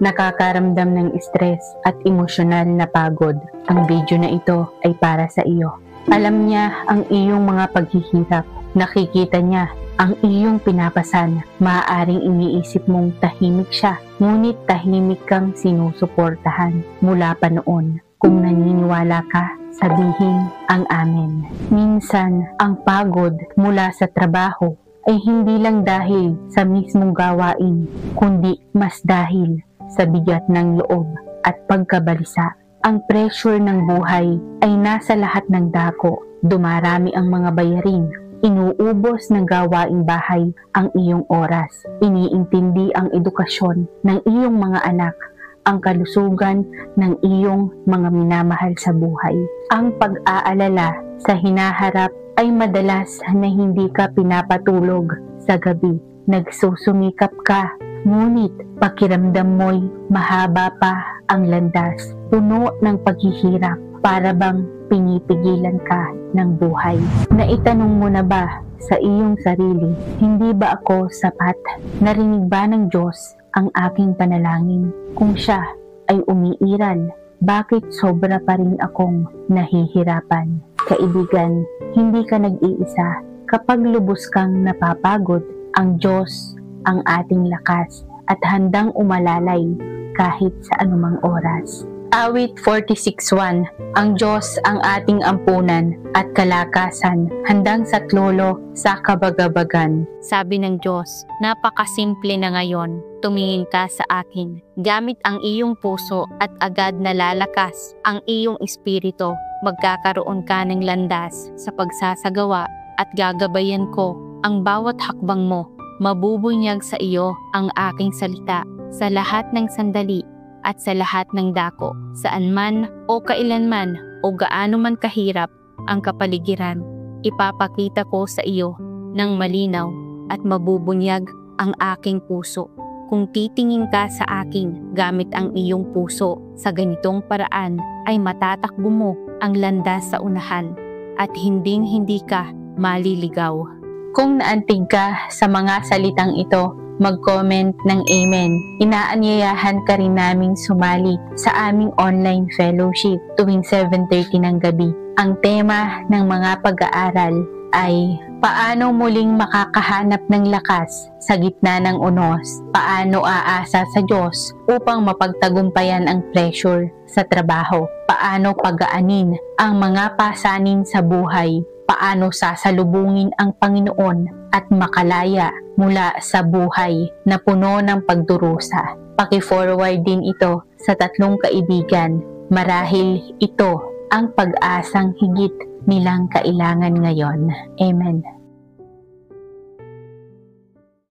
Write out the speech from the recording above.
nakakaramdam ng stress at emosyonal na pagod. Ang video na ito ay para sa iyo. Alam niya ang iyong mga paghihirap. Nakikita niya ang iyong pinapasan. Maaaring iniisip mong tahimik siya, ngunit tahimik kang sinusuportahan mula pa noon. Kung naniniwala ka, sabihin ang amen. Minsan, ang pagod mula sa trabaho ay hindi lang dahil sa mismong gawain, kundi mas dahil sa bigat ng loob at pagkabalisa. Ang pressure ng buhay ay nasa lahat ng dako. Dumarami ang mga bayarin. Inuubos ng gawaing bahay ang iyong oras. Iniintindi ang edukasyon ng iyong mga anak, ang kalusugan ng iyong mga minamahal sa buhay. Ang pag-aalala sa hinaharap ay madalas na hindi ka pinapatulog sa gabi. Nagsusumikap ka, ngunit pakiramdam mo'y mahaba pa ang landas, puno ng paghihirap, para bang pinipigilan ka ng buhay. Naitanong mo na ba sa iyong sarili, hindi ba ako sapat? Narinig ba ng Diyos ang aking panalangin? Kung siya ay umiiral, bakit sobra pa rin akong nahihirapan? Kaibigan, hindi ka nag-iisa. Kapag lubos kang napapagod, ang Diyos ang ating lakas at handang umalalay kahit sa anumang oras. Awit 46:1. Ang Diyos ang ating ampunan at kalakasan, handang saklolo sa kabagabagan. Sabi ng Diyos, napakasimple na ngayon, tumingin ka sa akin. Gamit ang iyong puso at agad nalalakas ang iyong espiritu. Magkakaroon ka ng landas sa pagsasagawa at gagabayan ko ang bawat hakbang mo. Mabubunyag sa iyo ang aking salita sa lahat ng sandali at sa lahat ng dako, saan man o kailanman o gaano man kahirap ang kapaligiran. Ipapakita ko sa iyo ng malinaw at mabubunyag ang aking puso. Kung titingin ka sa akin gamit ang iyong puso, sa ganitong paraan ay matatakbo mo ang landas sa unahan at hinding-hindi ka maliligaw. Kung naantig ka sa mga salitang ito, mag-comment ng Amen. Inaanyayahan ka rin naming sumali sa aming online fellowship tuwing 7:30 ng gabi. Ang tema ng mga pag-aaral ay paano muling makakahanap ng lakas sa gitna ng unos, paano aasa sa Diyos upang mapagtagumpayan ang pressure sa trabaho, paano pagaanin ang mga pasanin sa buhay, paano sasalubungin ang Panginoon at makalaya mula sa buhay na puno ng pagdurusa. Paki-forward din ito sa 3 kaibigan. Marahil ito ang pag-asang higit nilang kailangan ngayon. Amen.